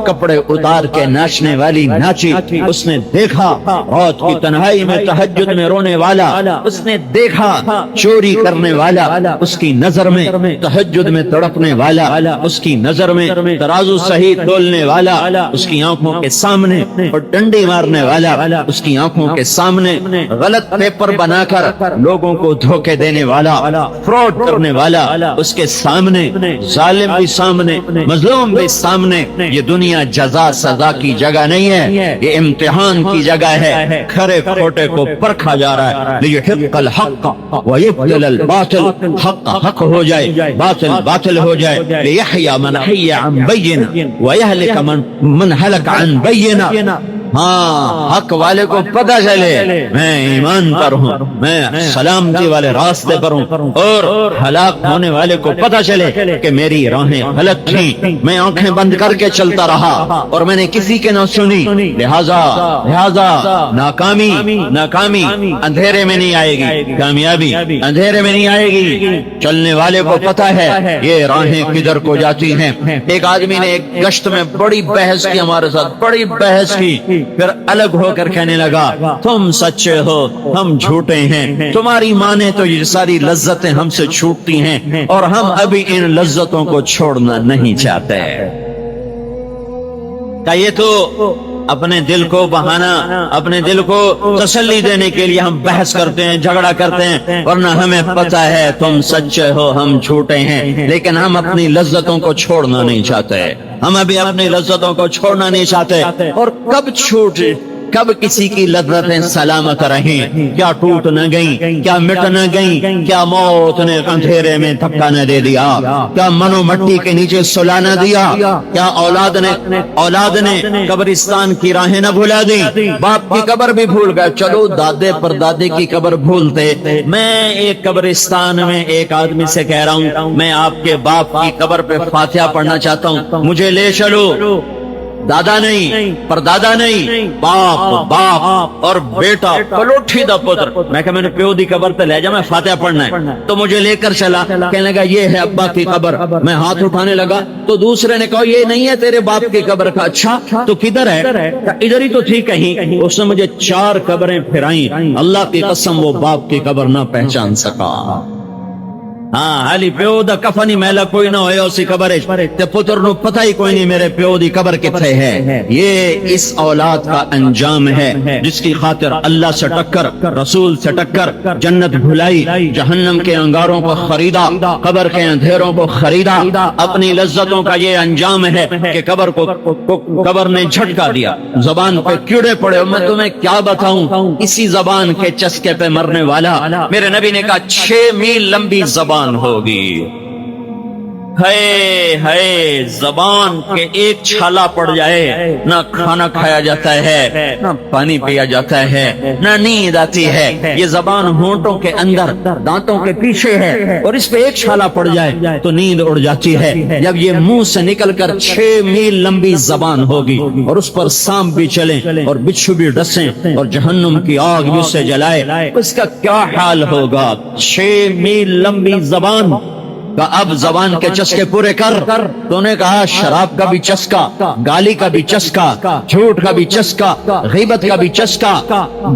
Speaker 2: کپڑے اتار کے ناچنے والی ناچی اس نے دیکھا، رات کی تنہائی میں تہجد میں رونے والا اس نے دیکھا، چوری کرنے والا اس کی نظر میں، تہجد میں تڑپنے والا اس کی نظر میں، ترازو صحیح تولنے والا اس کی آنکھوں کے سامنے، اور ڈنڈی مارنے والا اس کی آنکھوں کے سامنے، غلط پیپر بنا کر لوگوں کو دھوکے دینے والا، فراڈ کرنے والا اس کے سامنے، ظالم بھی سامنے، مظلوم بھی سامنے۔ یہ دنیا جزا سزا کی جگہ نہیں ہے، یہ امتحان کی جگہ ہے، کھرے کھوٹے کو پرکھا جا رہا ہے، لیحق الحق ویبطل الباطل، حق حق ہو جائے، باطل باطل ہو جائے، لیحیی من حی عن بینہ ویہلک من ہلک عن بینہ۔ ہاں، حق والے کو پتہ چلے میں ایمان پر ہوں، میں سلامتی والے راستے پر ہوں، اور ہلاک ہونے والے کو پتہ چلے کہ میری راہیں غلط تھیں، میں آنکھیں بند کر کے چلتا رہا اور میں نے کسی کے نہ سنی، لہذا ناکامی اندھیرے میں نہیں آئے گی، کامیابی اندھیرے میں نہیں آئے گی۔ چلنے والے کو پتہ ہے یہ راہیں کدھر کو جاتی ہیں۔ ایک آدمی نے ایک گشت میں بڑی بحث کی ہمارے ساتھ، بڑی بحث کی، پھر الگ ہو کر کہنے لگا تم سچے ہو ہم جھوٹے ہیں، تمہاری ماں نے تو یہ ساری لذتیں ہم سے چھوٹتی ہیں اور ہم ابھی ان لذتوں کو چھوڑنا نہیں چاہتے۔ یہ تو اپنے دل کو بہانا، اپنے دل کو تسلی دینے کے لیے ہم بحث کرتے ہیں، جھگڑا کرتے ہیں، ورنہ ہمیں پتہ ہے تم سچے ہو ہم جھوٹے ہیں، لیکن ہم اپنی لذتوں کو چھوڑنا نہیں چاہتے، ہم ابھی اپنی لذتوں کو چھوڑنا نہیں چاہتے۔ اور کب کب کسی کی لذتیں سلامت رہیں، کیا ٹوٹ نہ گئیں، کیا مٹ نہ گئیں، کیا موت نے اندھیرے میں دھکا نہ دے دیا، کیا منو مٹی کے نیچے سلا نہ دیا، کیا اولاد نے قبرستان کی راہیں نہ بھلا دی، باپ کی قبر بھی بھول گئے، چلو دادے پر دادے کی قبر بھولتے، میں ایک قبرستان میں ایک آدمی سے کہہ رہا ہوں میں آپ کے باپ کی قبر پہ فاتحہ پڑھنا چاہتا ہوں، مجھے لے چلو، دادا نہیں، پردادا نہیں، باپ اور بیٹا پلوٹھی دا پتر، میں کہا میں نے پیو دی قبر تے لے جا، میں فاتحہ پڑھنا ہے، تو مجھے لے کر چلا، کہنے لگا یہ ہے ابا کی قبر، میں ہاتھ اٹھانے لگا تو دوسرے نے کہا یہ نہیں ہے تیرے باپ کی قبر کا، اچھا تو کدھر ہے؟ ادھر ہی تو تھی کہیں، اس نے مجھے 4 قبریں پھرائیں، اللہ کی قسم وہ باپ کی قبر نہ پہچان سکا۔ ہاں حالی پیو دا کفنی میلا کوئی نہ ہوئے اسی قبر تے پتر نو پتہ ہی کوئی نہیں میرے پیو دی قبر کتھے ہے۔ یہ اس اولاد کا انجام ہے جس کی خاطر اللہ سے ٹکر، رسول سے ٹکر، جنت بھلائی، جہنم کے انگاروں کو خریدا، قبر کے اندھیروں کو خریدا، اپنی لذتوں کا یہ انجام ہے کہ قبر نے جھٹکا دیا، زبان پہ کیڑے پڑے، میں تمہیں کیا بتاؤں، اسی زبان کے چسکے پہ مرنے والا۔ میرے نبی نے کہا 6 میل لمبی زبان ہوگی، ہے زبان کے ایک چھالا پڑ جائے نہ کھانا کھایا جاتا ہے، نہ پانی پیا جاتا ہے، نہ نیند آتی ہے۔ یہ زبان ہونٹوں کے اندر دانتوں کے پیچھے ہے اور اس پہ ایک چھالا پڑ جائے تو نیند اڑ جاتی ہے۔ جب یہ منہ سے نکل کر 6 میل لمبی زبان ہوگی اور اس پر سانپ بھی چلیں اور بچھو بھی ڈسیں اور جہنم کی آگ بھی اسے جلائے، اس کا کیا حال ہوگا؟ 6 میل لمبی زبان کا اب زبان کے چسکے پورے کر۔ تو نے کہا شراب کا بھی چسکا، گالی کا بھی چسکا، جھوٹ کا بھی چسکا، غیبت کا بھی چسکا،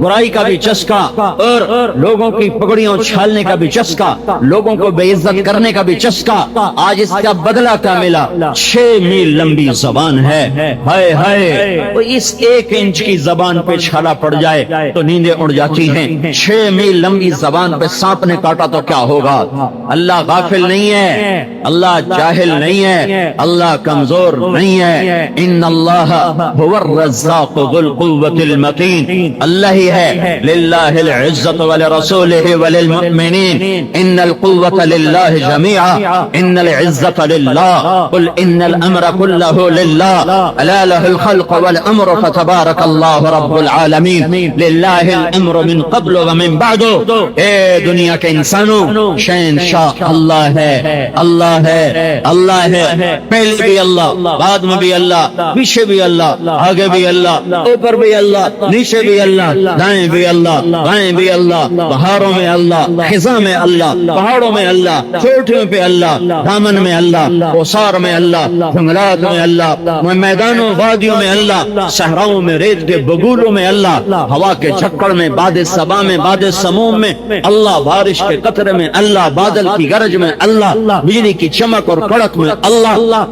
Speaker 2: برائی کا بھی چسکا، اور لوگوں کی پگڑیاں اچھالنے کا بھی چسکا، لوگوں کو بے عزت کرنے کا بھی چسکا۔ آج اس کا بدلہ کیا ملا؟ 6 میل لمبی زبان ہے، ہائے ہائے، اس 1 انچ کی زبان پہ چھالا پڑ جائے تو نیندیں اڑ جاتی ہیں۔ 6 میل لمبی زبان پہ سانپ نے کاٹا تو کیا ہوگا؟ اللہ غافل نہیں ہے، اللہ جاہل نہیں ہے، اللہ کمزور نہیں ہے۔ ان اللہ هو الرزاق ذو القوة المتین، اللہ ہی ہے، للہ العزت ولرسولہ وللمؤمنین، ان القوة للہ جميعا، ان العزت للہ، قل ان الامر كله للہ، الا له الخلق والامر فتبارک اللہ رب العالمین، للہ الامر من قبل ومن بعد۔ اے دنیا کے انسانوں، شہنشاہ اللہ ہے، اللہ ہے، اللہ ہے، پہلے بھی اللہ، بعد میں بھی اللہ، پیچھے بھی اللہ، آگے بھی اللہ، اوپر بھی اللہ، نیچے بھی اللہ، دائیں بھی اللہ، بائیں بھی اللہ، بہاروں میں اللہ، خزاں میں اللہ، پہاڑوں میں اللہ، چوٹیوں پہ اللہ، دامن میں اللہ، اوسار میں اللہ، جنگلات میں اللہ، میدانوں وادیوں میں اللہ، صحراؤں میں، ریت کے بگولوں میں اللہ، ہوا کے جھکڑ میں، باد صبا میں، باد سموم میں اللہ، بارش کے قطرے میں اللہ، بادل کی گرج میں اللہ، بجلی کی چمک اور کڑک میں اللہ،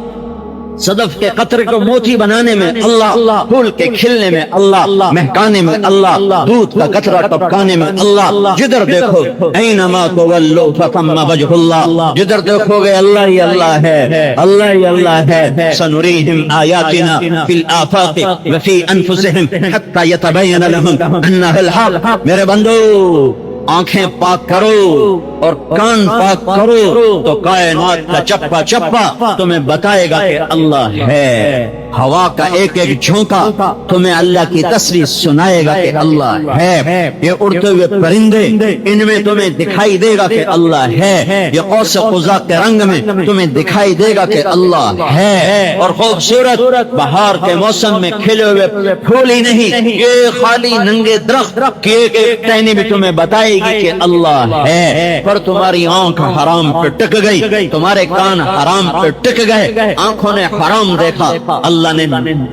Speaker 2: صدف کے قطرے کو موتی بنانے میں اللہ، پھول کے کھلنے میں اللہ، مہکانے میں اللہ، دودھ کا قطرہ ٹپکانے میں اللہ، جدھر دیکھو اینما تولوا فثم وجہ اللہ، جدھر دیکھو گے اللہ ہی اللہ ہے، اللہ ہی اللہ ہے۔ سنریہم آیاتنا فی الآفاق وفی انفسہم حتی یتبین لہم انہ الحق۔ میرے بندو، آنکھیں پاک کرو اور کان پاک کرو تو کائنات کا چپا چپا تمہیں بتائے گا کہ اللہ ہے۔ ہوا کا ایک ایک جھونکا تمہیں اللہ کی تصریح سنائے گا کہ اللہ ہے۔ یہ اڑتے ہوئے پرندے، ان میں تمہیں دکھائی دے گا کہ اللہ ہے۔ یہ قوس قزح کے رنگ میں تمہیں دکھائی دے گا کہ اللہ ہے۔ اور خوبصورت بہار کے موسم میں کھلے ہوئے پھول ہی نہیں، یہ خالی ننگے درخت کی ایک ایک ٹہنی بھی تمہیں بتائے گی کہ اللہ ہے۔ پر تمہاری آنکھ حرام پہ ٹک گئی، تمہارے کان حرام پہ ٹک گئے، آنکھوں نے حرام دیکھا، اللہ نے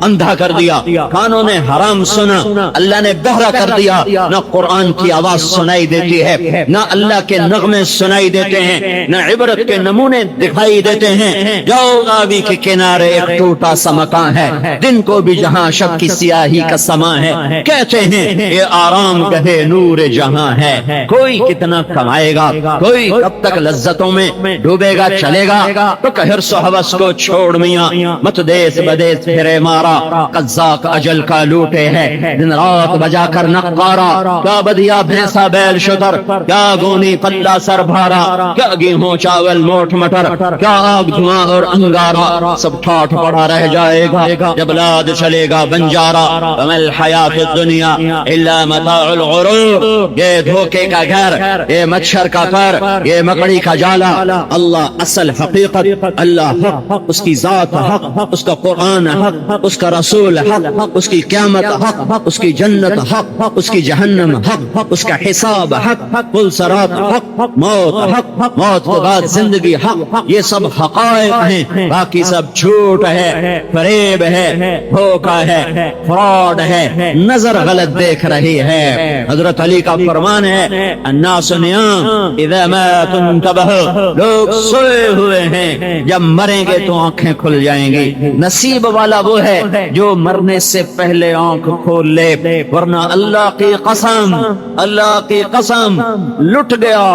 Speaker 2: اندھا کر دیا، کانوں نے حرام سنا، اللہ نے بہرا کر دیا۔ نہ قرآن کی آواز سنائی دیتی ہے، نہ اللہ کے نغمے سنائی دیتے ہیں، نہ عبرت کے نمونے دکھائی دیتے ہیں۔ جاؤ ناوی کے کنارے ایک ٹوٹا سا مکان ہے، دن کو بھی جہاں شب کی سیاہی کا سما ہے، کہتے ہیں یہ آرام گہے نور جہاں ہے، کوئی کتنا کمائے گا، کوئی کب تک لذتوں میں ڈوبے گا چلے گا، تو کہ حرص و ہوس کو چھوڑ میاں مت دیس بدیس پھرے مارا، قزاق اجل کا لوٹے ہے دن رات بجا کر نقارا، کیا بدیا بھینسا بیل شتر، کیا گونی پلہ سر بھارا، کیا گیہوں چاول موٹ مٹر، کیا آگ دھواں اور انگارا، سب ٹھاٹھ پڑا رہ جائے گا جب لاد چلے گا بنجارا، وما الحیات الدنیا الا متاع الغرور، یہ دھوکے کا گھر، یہ مچھر کا گھر، یہ مکڑی کا جالا۔ اللہ اصل حقیقت، اللہ حق، اس کی ذات حق، اس کا قرآن حق، اس کا رسول حق، اس کی قیامت حق، اس کی جنت حق، اس کی جہنم حق، اس کا حساب حق، پل صراط حق، موت حق، موت کے بعد زندگی حق، یہ سب حقائق ہیں، باقی سب جھوٹ ہے، فریب ہے، دھوکہ ہے، فراڈ ہے، نظر غلط دیکھ رہی ہے۔ حضرت علی کا فرمان ہے الناس نیام اذا ماتوا انتبہوا، لوگ سوئے ہوئے ہیں، جب مریں گے تو آنکھیں کھل جائیں گی۔ نصیب والا وہ ہے جو مرنے سے پہلے آنکھ کھول لے، ورنہ اللہ کی قسم، اللہ کی قسم لٹ گیا،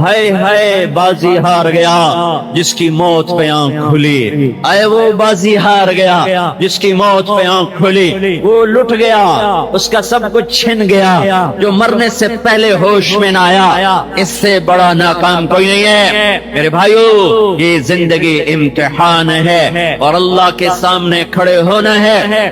Speaker 2: ہائے ہائے بازی ہار گیا جس کی موت پہ آنکھ کھلی، اے وہ بازی ہار گیا جس کی موت پہ آنکھ کھلی، وہ لٹ گیا، اس کا سب کچھ چھن گیا جو مرنے سے پہلے ہوش میں نہ آیا۔ اس سے بڑا ناکام کوئی نہیں ہے میرے بھائیو۔ یہ زندگی امتحان ہے اور اللہ کے سامنے کھڑے ہونا ہے۔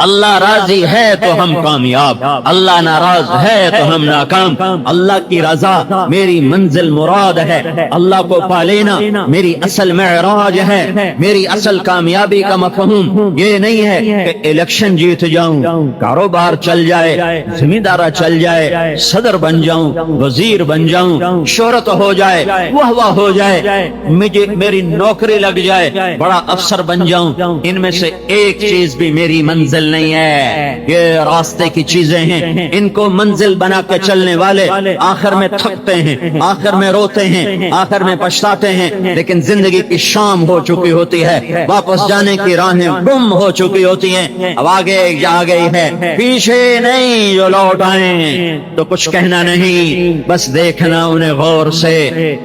Speaker 2: اللہ راضی ہے تو ہم کامیاب، اللہ ناراض ہے تو ہم ناکام۔ اللہ کی رضا میری منزل مراد ہے، اللہ کو پا لینا میری اصل معراج ہے۔ میری اصل کامیابی کا مفہوم یہ نہیں ہے کہ الیکشن جیت جاؤں، کاروبار چل جائے، زمیندارہ چل جائے، صدر بن جاؤں، وزیر بن جاؤں، شہرت ہو جائے، واہ ہو جائے، مجھے میری نوکری لگ جائے، بڑا افسر بن جاؤں۔ ان میں سے ایک چیز بھی میری منزل نہیں ہے، یہ راستے کی چیزیں ہیں، ان کو منزل بنا کے چلنے والے آخر میں تھکتے ہیں، آخر میں روتے ہیں، آخر میں پچھتاتے ہیں، لیکن زندگی کی شام ہو چکی ہوتی ہے، واپس جانے کی راہیں گم ہو چکی ہوتی ہیں، اب آگے جا گئی ہے، پیچھے نہیں جو لوٹ آئیں تو کچھ کہنا نہیں، بس دیکھنا انہیں غور سے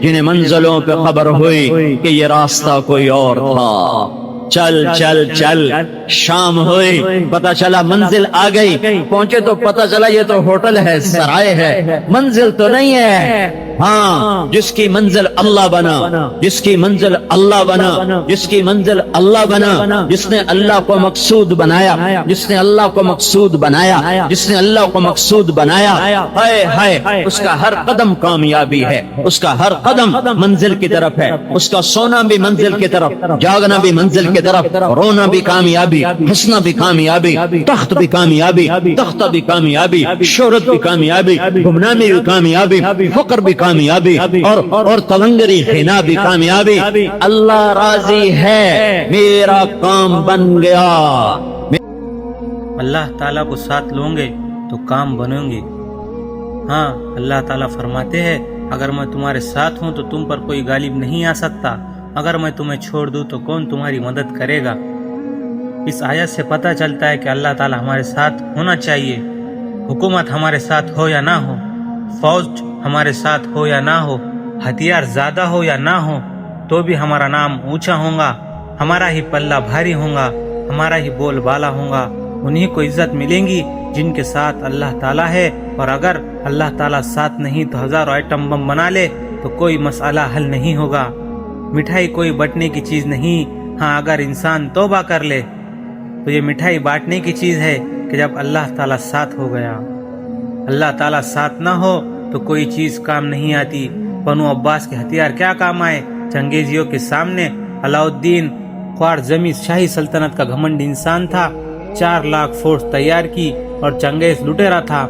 Speaker 2: جنہیں منزلوں پہ خبر ہوئی کہ یہ راستہ کوئی اور تھا۔ چل چل چل، شام ہوئی، پتہ چلا منزل آ گئی، پہنچے تو پتہ چلا یہ تو ہوٹل ہے، سرائے ہے، منزل تو نہیں ہے۔ ہاں، جس کی منزل اللہ بنا، جس کی منزل اللہ بنا، جس کی منزل اللہ بنا، جس نے اللہ کو مقصود بنایا، جس نے اللہ کو مقصود بنایا، جس نے اللہ کو مقصود بنایا، ہائے ہائے، اس کا ہر قدم کامیابی ہے، اس کا ہر قدم منزل کی طرف ہے، اس کا سونا بھی منزل کی طرف، جاگنا بھی منزل کی طرف، رونا بھی کامیابی، ہنسنا بھی کامیابی، تخت بھی کامیابی، تختہ بھی کامیابی، شہرت بھی کامیابی، گمنامی بھی کامیابی، فقر بھی کامیابی، اور تلنگری خنا بھی کامیابی۔ اللہ راضی ہے، میرا کام بن گیا۔
Speaker 1: اللہ تعالیٰ کو ساتھ لوں گے تو کام بنیں گے۔ ہاں، اللہ تعالیٰ فرماتے ہیں اگر میں تمہارے ساتھ ہوں تو تم پر کوئی غالب نہیں آ سکتا، اگر میں تمہیں چھوڑ دوں تو کون تمہاری مدد کرے گا۔ اس آیت سے پتہ چلتا ہے کہ اللہ تعالیٰ ہمارے ساتھ ہونا چاہیے، حکومت ہمارے ساتھ ہو یا نہ ہو، فوج ہمارے ساتھ ہو یا نہ ہو، ہتھیار زیادہ ہو یا نہ ہو، تو بھی ہمارا نام اونچا ہوگا، ہمارا ہی پلہ بھاری ہوگا، ہمارا ہی بول بالا ہوگا، انہی کو عزت ملیں گی جن کے ساتھ اللہ تعالیٰ ہے۔ اور اگر اللہ تعالیٰ ساتھ نہیں تو ہزاروں آئٹم بم بنا لے تو کوئی مسئلہ حل نہیں ہوگا۔ مٹھائی کوئی بٹنے کی چیز نہیں، ہاں اگر انسان توبہ کر لے تو یہ مٹھائی بانٹنے کی چیز ہے کہ جب اللہ تعالیٰ ساتھ ہو گیا۔ اللہ تعالیٰ ساتھ نہ ہو تو کوئی چیز کام نہیں آتی۔ بنو عباس کے ہتھیار کیا کام آئے؟ چنگیزیوں کے سامنے علاؤالدین خوارزمی شاہی سلطنت کا گھمنڈ انسان تھا، 4 لاکھ فورس تیار کی اور چنگیز لٹیرا تھا،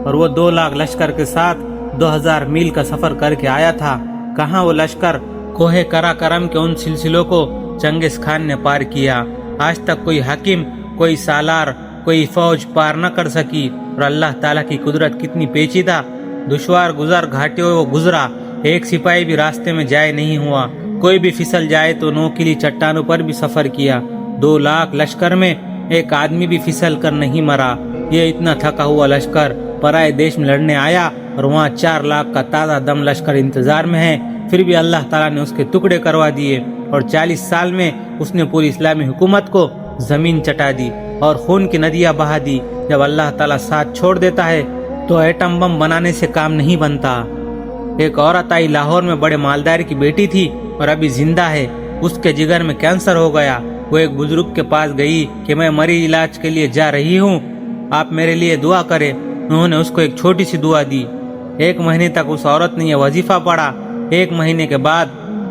Speaker 1: اور وہ 2 لاکھ لشکر کے ساتھ 2000 میل کا سفر کر کے آیا تھا۔ کہاں وہ لشکر؟ کوہ کرا کرم کے ان سلسلوں کو چنگیز خان نے پار کیا۔ آج تک کوئی حاکم، کوئی سالار، کوئی فوج پار نہ کر سکی۔ اور اللہ تعالیٰ کی قدرت کتنی پیچیدہ، دشوار گزر گھاٹے وہ گزرا، ایک سپاہی بھی راستے میں جائے نہیں ہوا، کوئی بھی پھسل جائے تو نوکیلی چٹانوں پر بھی سفر کیا۔ 2 لاکھ لشکر میں ایک آدمی بھی پھسل کر نہیں مرا۔ یہ اتنا تھکا ہوا لشکر پرائے دیش میں لڑنے آیا اور وہاں 4 لاکھ کا تازہ دم لشکر انتظار میں ہے، پھر بھی اللہ تعالیٰ نے اس کے ٹکڑے کروا دیے اور 40 سال میں اس نے پوری اسلامی حکومت کو زمین چٹا دی اور خون کی ندیاں بہا دی۔ جب اللہ تعالیٰ ساتھ چھوڑ دیتا ہے تو ایٹم بم بنانے سے کام نہیں بنتا۔ ایک عورت آئی، لاہور میں بڑے مالدار کی بیٹی تھی اور ابھی زندہ ہے، اس کے جگر میں کینسر ہو گیا۔ وہ ایک بزرگ کے پاس گئی کہ میں مریض علاج کے لیے جا رہی ہوں، آپ میرے لیے دعا کریں۔ انہوں نے اس کو ایک چھوٹی سی دعا دی۔ 1 مہینے تک اس عورت نے یہ وظیفہ پڑھا۔ 1 مہینے کے بعد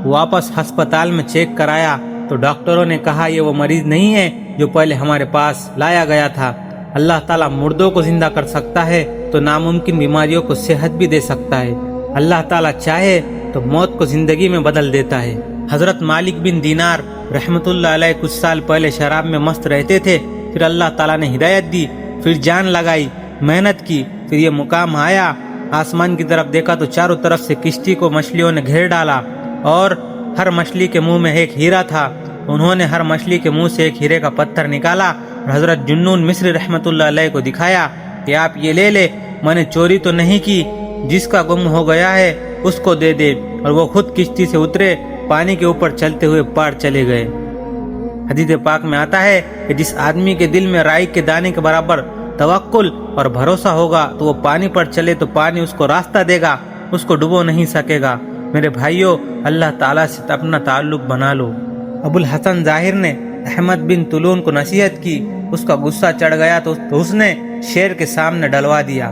Speaker 1: واپس ہسپتال میں چیک کرایا تو ڈاکٹروں نے کہا یہ وہ مریض نہیں ہے جو پہلے ہمارے پاس لایا گیا تھا۔ اللہ تعالیٰ مردوں کو زندہ کر سکتا ہے تو ناممکن بیماریوں کو صحت بھی دے سکتا ہے۔ اللہ تعالیٰ چاہے تو موت کو زندگی میں بدل دیتا ہے۔ حضرت مالک بن دینار رحمت اللہ علیہ کچھ سال پہلے شراب میں مست رہتے تھے، پھر اللہ تعالیٰ نے ہدایت دی، پھر جان لگائی، محنت کی، پھر یہ مقام آیا۔ آسمان کی طرف دیکھا تو چاروں طرف سے کشتی کو مچھلیوں نے گھیر ڈالا اور ہر مچھلی کے منہ میں ایک ہیرا تھا۔ انہوں نے ہر مچھلی کے منہ سے ایک ہیرے کا پتھر نکالا اور حضرت جنون مصری رحمت اللہ علیہ کو دکھایا کہ آپ یہ لے لے، میں نے چوری تو نہیں کی، جس کا گم ہو گیا ہے اس کو دے دے۔ اور وہ خود کشتی سے اترے، پانی کے اوپر چلتے ہوئے پار چلے گئے۔ حدیث پاک میں آتا ہے کہ جس آدمی کے دل میں رائی کے دانے کے برابر توکل اور بھروسہ ہوگا تو وہ پانی پر چلے تو پانی اس کو راستہ دے گا، اس کو ڈبو نہیں سکے گا۔ میرے بھائیوں، اللہ تعالیٰ سے اپنا تعلق بنا لو۔ ابو الحسن ظاہر نے احمد بن طولون کو نصیحت کی، اس کا غصہ چڑھ گیا تو اس نے شیر کے سامنے ڈلوا دیا،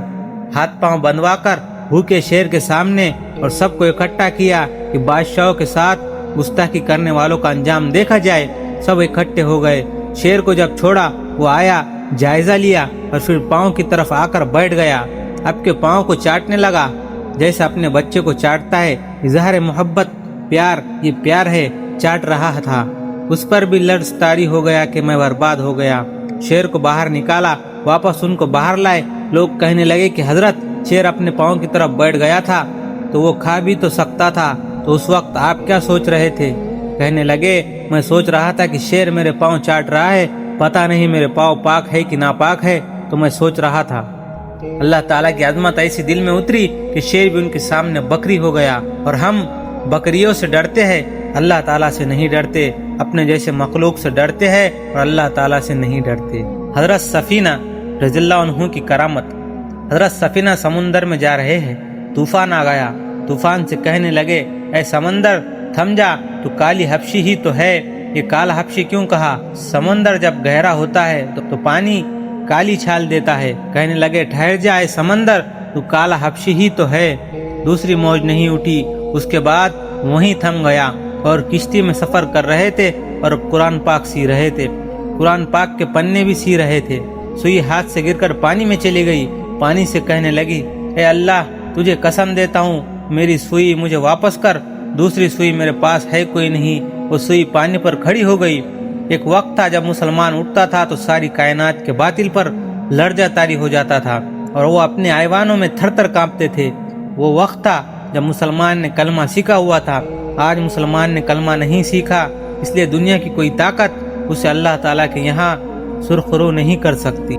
Speaker 1: ہاتھ پاؤں بندوا کر بھوکے شیر کے سامنے اور سب کو اکٹھا کیا کہ بادشاہوں کے ساتھ گستاخی کرنے والوں کا انجام دیکھا جائے۔ سب اکٹھے ہو گئے۔ شیر کو جب چھوڑا وہ آیا، جائزہ لیا اور پھر پاؤں کی طرف آ کر بیٹھ گیا۔ اب کے پاؤں کو چاٹنے لگا جیسے اپنے بچے کو چاٹتا ہے۔ اظہار محبت، پیار، یہ پیار ہے، چاٹ رہا تھا۔ اس پر بھی لرز طاری ہو گیا کہ میں برباد ہو گیا۔ شیر کو باہر نکالا، واپس ان کو باہر لائے۔ لوگ کہنے لگے کہ حضرت شیر اپنے پاؤں کی طرف بیٹھ گیا تھا تو وہ کھا بھی تو سکتا تھا، تو اس وقت آپ کیا سوچ رہے تھے؟ کہنے لگے میں سوچ رہا تھا کہ شیر میرے پاؤں چاٹ رہا ہے، پتہ نہیں میرے پاؤں پاک ہے کہ ناپاک ہے، تو میں سوچ رہا تھا۔ اللہ تعالیٰ کی عظمت ایسی دل میں اتری کہ شیر بھی ان کے سامنے بکری ہو گیا۔ اور ہم بکریوں سے ڈرتے ہیں، اللہ تعالیٰ سے نہیں ڈرتے، اپنے جیسے مخلوق سے ڈرتے ہیں اور اللہ تعالیٰ سے نہیں ڈرتے۔ حضرت سفینہ رضی اللہ عنہ کی کرامت۔ حضرت سفینہ سمندر میں جا رہے ہیں، طوفان آ گیا۔ طوفان سے کہنے لگے اے سمندر تھم جا، تو کالی حبشی ہی تو ہے۔ یہ کالا حبشی کیوں کہا؟ سمندر جب گہرا ہوتا ہے تو پانی کالی چھال دیتا ہے۔ کہنے لگے ٹھہر جا اے سمندر، تو کالا حبشی ہی تو ہے۔ دوسری موج نہیں اٹھی۔ اس کے بعد وہیں تھم گیا اور کشتی میں سفر کر رہے تھے اور قرآن پاک سی رہے تھے۔ قرآن پاک کے پنے بھی سی رہے تھے۔ سوئی ہاتھ سے گر کر پانی میں چلی گئی۔ پانی سے کہنے لگی اے اللہ تجھے قسم دیتا ہوں، میری سوئی مجھے واپس کر، دوسری سوئی میرے پاس ہے کوئی نہیں۔ وہ سوئی پانی پر کھڑی ہو گئی۔ ایک وقت تھا جب مسلمان اٹھتا تھا تو ساری کائنات کے باطل پر لرزہ طاری ہو جاتا تھا اور وہ اپنے ایوانوں میں تھر تھر کانپتے تھے۔ وہ وقت تھا جب مسلمان نے کلمہ سیکھا ہوا تھا۔ آج مسلمان نے کلمہ نہیں سیکھا، اس لیے دنیا کی کوئی طاقت اسے اللہ تعالیٰ کے یہاں سرخرو نہیں کر سکتی۔